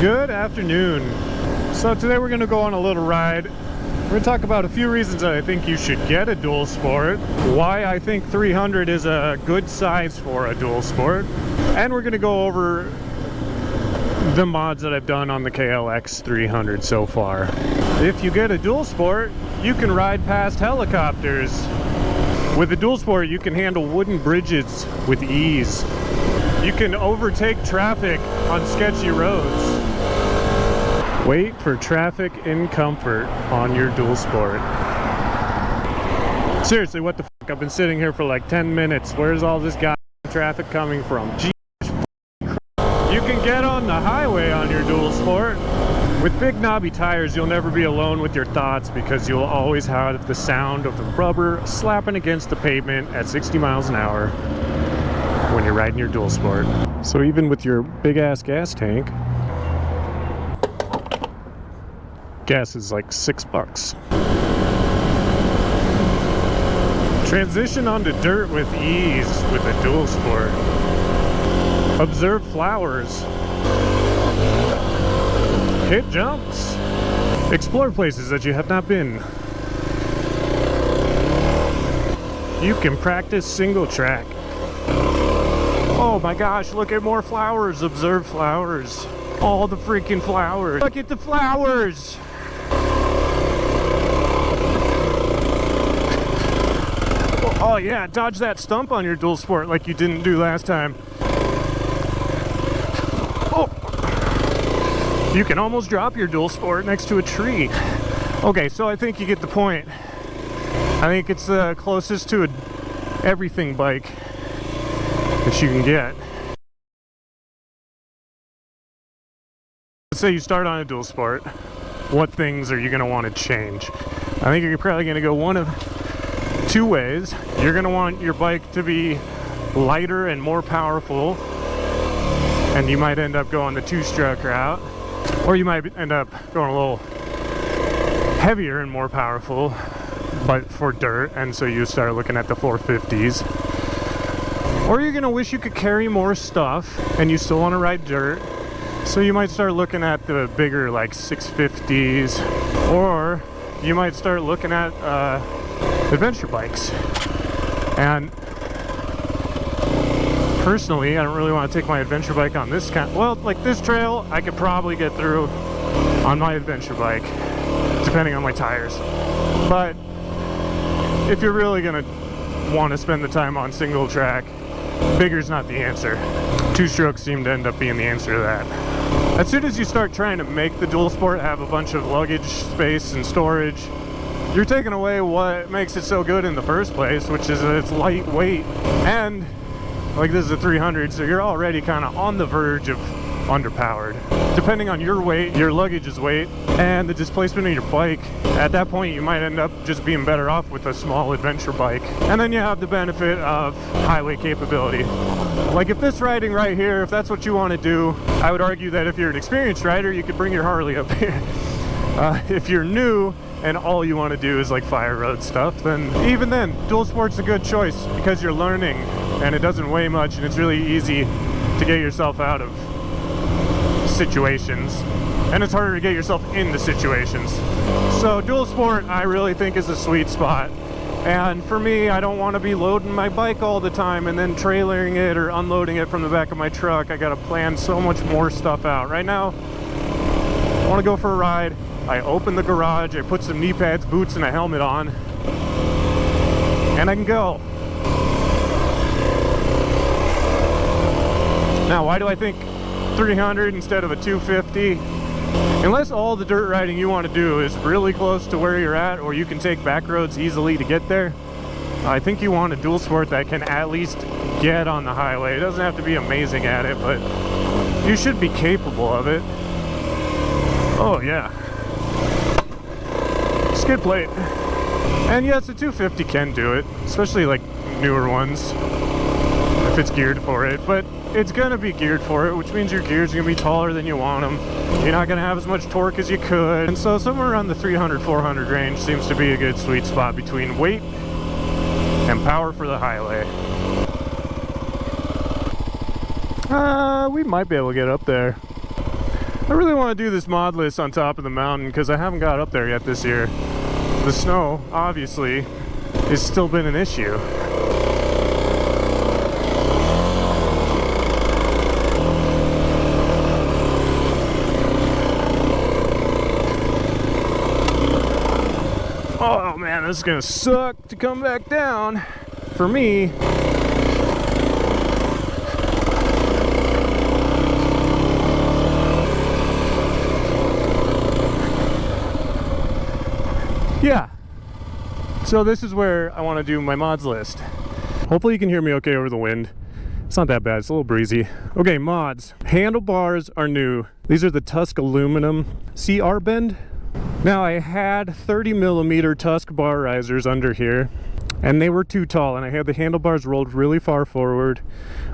Good afternoon. So today we're going to go on a little ride. We're going to talk about a few reasons that I think you should get a Dualsport, why I think 300 is a good size for a Dualsport, and we're going to go over the mods that I've done on the KLX300 so far. If you get a Dualsport, you can ride past helicopters. With a Dualsport, you can handle wooden bridges with ease. You can overtake traffic on sketchy roads. Wait for traffic in comfort on your Dualsport. Seriously, what the fuck? I've been sitting here for like 10 minutes. Where's all this goddamn traffic coming from? Jesus Christ. You can get on the highway on your Dualsport. With big knobby tires, you'll never be alone with your thoughts because you'll always have the sound of the rubber slapping against the pavement at 60 miles an hour when you're riding your Dualsport. So even with your big ass gas tank, gas is like $6. Transition onto dirt with ease with a Dualsport. Observe flowers. Hit jumps. Explore places that you have not been. You can practice single track. Oh my gosh, look at more flowers. Observe flowers. All the freaking flowers. Look at the flowers. Oh yeah, dodge that stump on your Dualsport like you didn't do last time. Oh! You can almost drop your Dualsport next to a tree. Okay, so I think you get the point. I think it's the closest to a everything bike that you can get. Let's say you start on a Dualsport. What things are you going to want to change? I think you're probably going to go one of two ways. You're going to want your bike to be lighter and more powerful, and you might end up going the two-stroke route, or you might end up going a little heavier and more powerful, but for dirt, and so you start looking at the 450s. Or you're going to wish you could carry more stuff, and you still want to ride dirt, so you might start looking at the bigger, like 650s, or you might start looking at adventure bikes. And personally, I don't really want to take my adventure bike on this kind. Well, like this trail, I could probably get through on my adventure bike, depending on my tires. But if you're really gonna want to spend the time on single track, bigger's not the answer. Two-strokes seem to end up being the answer to that. As soon as you start trying to make the Dualsport have a bunch of luggage space and storage, you're taking away what makes it so good in the first place, which is that it's lightweight. And like this is a 300, so you're already kind of on the verge of underpowered. Depending on your weight, your luggage's weight, and the displacement of your bike, at that point you might end up just being better off with a small adventure bike. And then you have the benefit of highway capability. Like if this riding right here, if that's what you want to do, I would argue that if you're an experienced rider, you could bring your Harley up here. If you're new and all you want to do is like fire road stuff, then even then, Dualsport's a good choice because you're learning and it doesn't weigh much and it's really easy to get yourself out of situations, and it's harder to get yourself into situations. So Dualsport, I really think, is a sweet spot. And for me, I don't want to be loading my bike all the time and then trailering it or unloading it from the back of my truck. I got to plan so much more stuff out. Right now, I want to go for a ride. I open the garage, I put some knee pads, boots, and a helmet on, and I can go. Now, why do I think 300 instead of a 250? Unless all the dirt riding you want to do is really close to where you're at, or you can take back roads easily to get there, I think you want a Dualsport that can at least get on the highway. It doesn't have to be amazing at it, but you should be capable of it. Oh yeah. Skid plate. And yes, a 250 can do it, especially like newer ones, if it's geared for it, but it's gonna be geared for it, which means your gears are gonna be taller than you want them. You're not gonna have as much torque as you could, and so somewhere around the 300-400 range seems to be a good sweet spot between weight and power for the highway. We might be able to get up there. I really want to do this Modlist on top of the mountain because I haven't got up there yet this year. The snow, obviously, has still been an issue. Oh man, this is gonna suck to come back down for me. Yeah, so this is where I want to do my mods list. Hopefully you can hear me okay over the wind. It's not that bad, it's a little breezy. Okay, mods. Handlebars are new. These are the Tusk aluminum CR bend. Now I had 30mm Tusk bar risers under here, and they were too tall, and I had the handlebars rolled really far forward,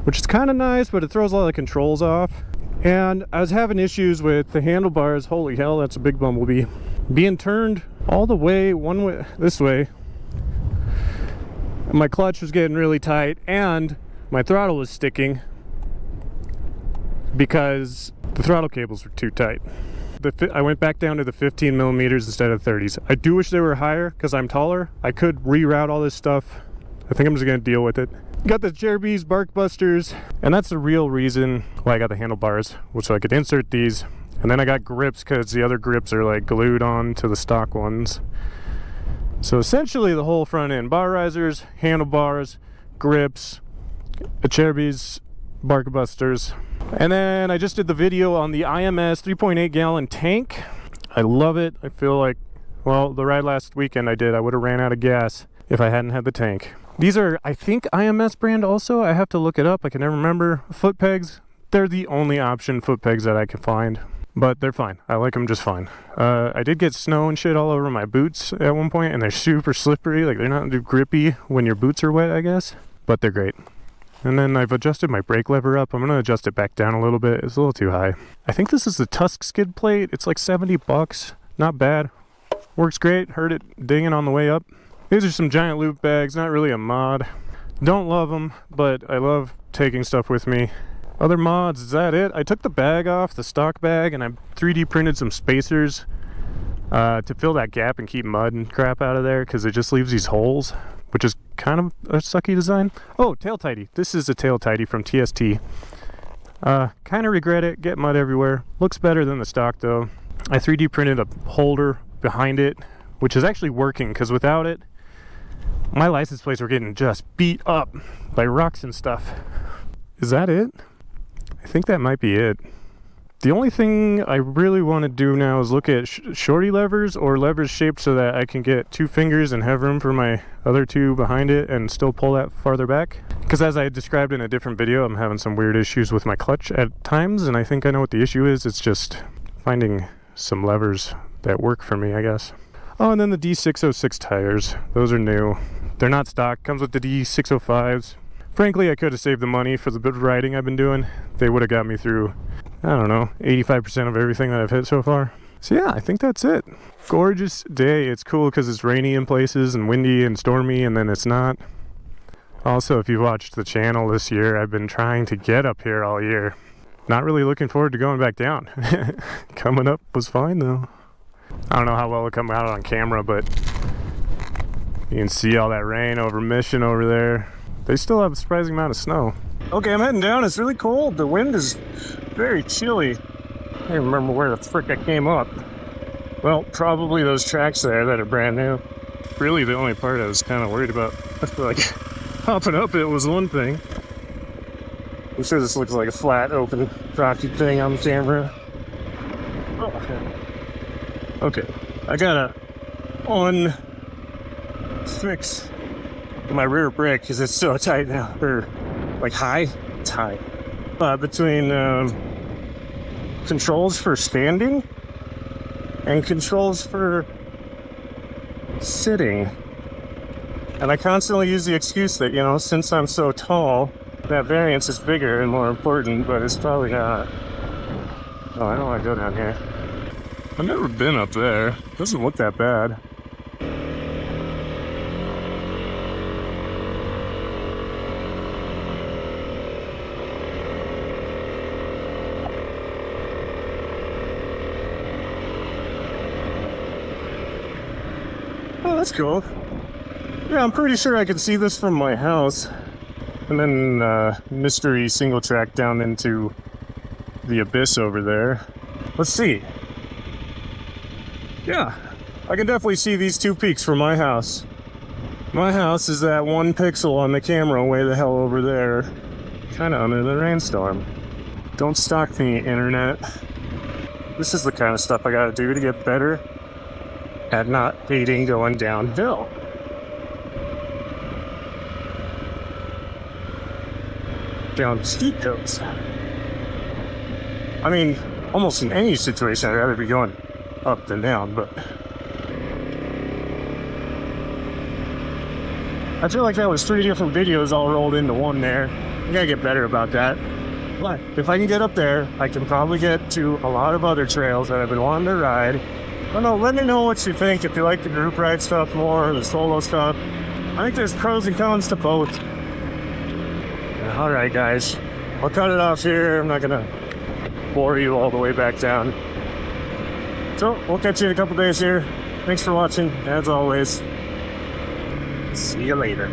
which is kind of nice, but it throws a lot of controls off. And I was having issues with the handlebars, holy hell, that's a big bumblebee, being turned all the way one way, this way. And my clutch was getting really tight, and my throttle was sticking because the throttle cables were too tight. I went back down to the 15mm instead of 30s. I do wish they were higher because I'm taller. I could reroute all this stuff. I think I'm just gonna deal with it. Got the Cherubies Bark Busters, and that's the real reason why I got the handlebars, so I could insert these. And then I got grips because the other grips are like glued on to the stock ones. So essentially the whole front end, bar risers, handlebars, grips, a Cherubies Bark Busters. And then I just did the video on the IMS 3.8 gallon tank. I love it. I feel like, well, the ride last weekend I would have ran out of gas if I hadn't had the tank. These are, I think, IMS brand also. I have to look it up. I can never remember. Foot pegs, they're the only option foot pegs that I can find, but they're fine. I like them just fine. I did get snow and shit all over my boots at one point, and they're super slippery. Like, they're not grippy when your boots are wet, I guess, but they're great. And then I've adjusted my brake lever up. I'm going to adjust it back down a little bit. It's a little too high. I think this is the Tusk skid plate. It's like $70. Not bad. Works great. Heard it dinging on the way up. These are some giant loop bags. Not really a mod. Don't love them, but I love taking stuff with me. Other mods, is that it? I took the bag off, the stock bag, and I 3D printed some spacers to fill that gap and keep mud and crap out of there because it just leaves these holes, which is kind of a sucky design. Oh, tail tidy. This is a tail tidy from TST. Kind of regret it. Get mud everywhere. Looks better than the stock though. I 3D printed a holder behind it, which is actually working because without it, my license plates were getting just beat up by rocks and stuff. Is that it? I think that might be it. The only thing I really want to do now is look at shorty levers or levers shaped so that I can get 2 fingers and have room for my other 2 behind it and still pull that farther back. Because as I described in a different video, I'm having some weird issues with my clutch at times, and I think I know what the issue is. It's just finding some levers that work for me, I guess. Oh, and then the D606 tires. Those are new. They're not stock. Comes with the D605s. Frankly, I could have saved the money for the bit of riding I've been doing. They would have got me through, I don't know, 85% of everything that I've hit so far. So yeah, I think that's it. Gorgeous day. It's cool because it's rainy in places and windy and stormy, and then it's not. Also, if you've watched the channel this year, I've been trying to get up here all year. Not really looking forward to going back down. Coming up was fine though. I don't know how well it'll come out on camera, but you can see all that rain over Mission over there. They still have a surprising amount of snow. Okay, I'm heading down. It's really cold. The wind is very chilly. I can't remember where the frick I came up. Well, probably those tracks there that are brand new. Really, the only part I was kind of worried about. I feel like hopping up it was one thing. I'm sure this looks like a flat, open, rocky thing on camera. Oh, okay. I gotta fix my rear brake because it's so tight now, or like high, it's high. Between controls for standing and controls for sitting. And I constantly use the excuse that, you know, since I'm so tall, that variance is bigger and more important, but it's probably not. Oh, I don't want to go down here. I've never been up there. It doesn't look that bad. Oh, that's cool. Yeah, I'm pretty sure I can see this from my house. And then mystery single track down into the abyss over there. Let's see. Yeah, I can definitely see these two peaks from my house. My house is that 1 pixel on the camera way the hell over there. Kind of under the rainstorm. Don't stalk me, internet. This is the kind of stuff I gotta do to get better at not hating going downhill. Down steep hills. I mean, almost in any situation, I'd rather be going up than down, but I feel like that was 3 different videos all rolled into one there. I gotta get better about that. But if I can get up there, I can probably get to a lot of other trails that I've been wanting to ride. I don't know, let me know what you think, if you like the group ride stuff more, or the solo stuff. I think there's pros and cons to both. Alright guys, I'll cut it off here. I'm not gonna bore you all the way back down. So, we'll catch you in a couple days here. Thanks for watching, as always. See you later.